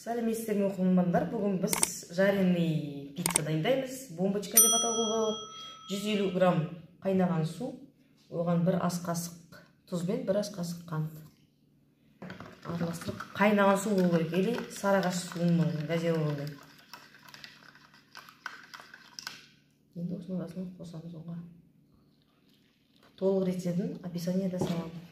Сәлеметсіздер ме оқырмандар, бүгін біз жареный пицца дайындаймыз. Бомбочка деп атауға болады. 150 грамм қайнаған су, оған 1 ас қасық тұз бен 1 ас қасық қант араластырып, қайнаған су болу керек, или сарыағаш суының газированный. Енді осының арасына қосамыз оған. Толық рецептін описаниеде саламын.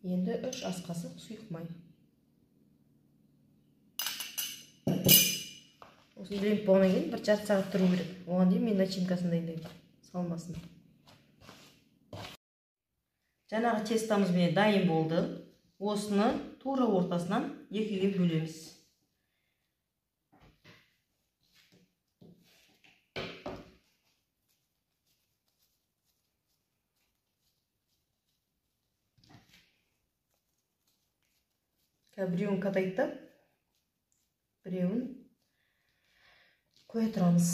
Енді 3 ас қасық сұйық май. Осы үйленіп болғаннан кейін 1 жарты сағат тұру керек. Оған дейін мен начинкасын дайындаймын, салмасын. Жаңағы тестамыз міне дайын болды. Осыны тура ортасынан 2-ге бөлеміз. Біреуін қатайтып, біреуін қоя тұрамыз.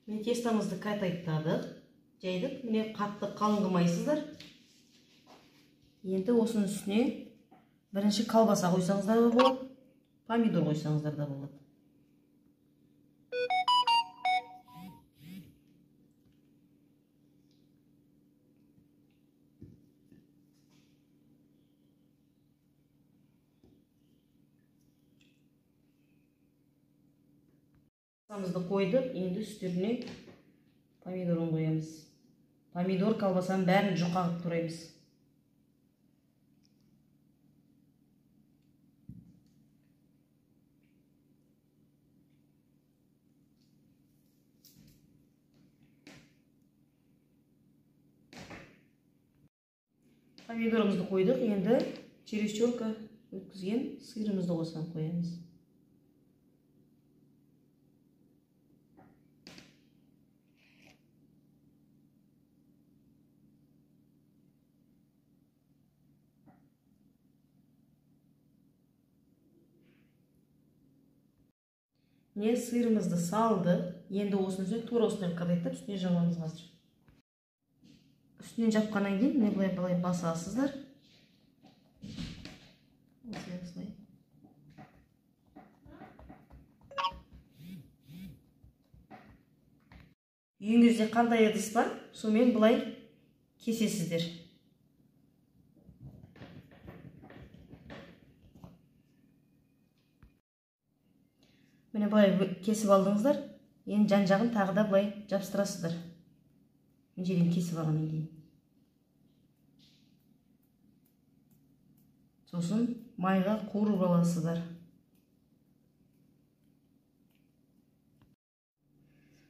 Мен тестамызды қатайтадық, жайдық. Міне қатты қалың қылмайсыздар. Енді осының үстіне бірінші колбаса қойсаңыздар да болады, помидор қойсаңыздар да болады. Колбасамызды қойдық, енді үстеріне помидорын қоямыз. Помидор колбасаның бәрін жұқа қылып тураймыз. Помидорымызды қойдық, енді чересчурка өткізген сырымызды қосып қоямыз. Міне сырымызды салды. Енді осының үстіне тура осымен қатайтып, үстіне жабамыз қазір. Үстінен жапқаннан кейін не былай басасыздар. Осылай. Үйіңізде қандай ыдыс бар, сонымен былай кесесіздер. Міне былай кесіп алдыңыздар, енді жан-жағын тағы да былай жабыстырасыздар. Жерін кесіп алғаннан кейін. Сосын майға қуырып аласыздар.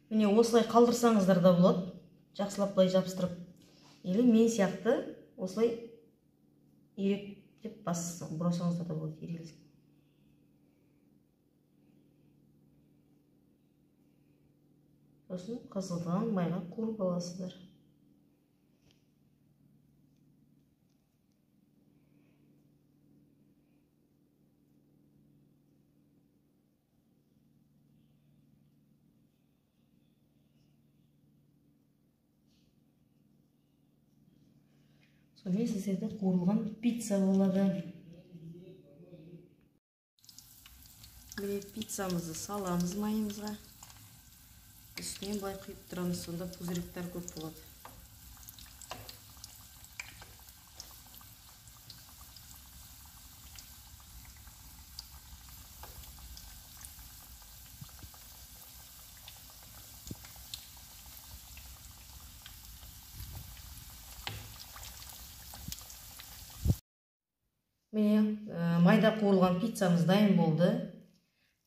Міне осылай қалдырсаңыздар да болады, жақсылап былай жабыстырып. Или мен сияқты осылай еректеп бұрасаңыздар да болады, ерегілсін. Сосын қызылдан майға қуырып аласыздар. Сонымен сіздерде қуырылған пицца болады. Міне пиццамызды саламыз майымызға. Үстінен былай құйып тұрамыз, сонда пузыректер көп болады. Міне майда қуырылған пиццамыз дайын болды.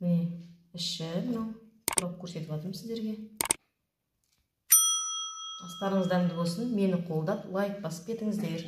Міне іші мынау. Тұрып көрсетіп атырмын сіздерге. Астарыңыз дәмді болсын, мені қолдап лайк басып кетіңіздер.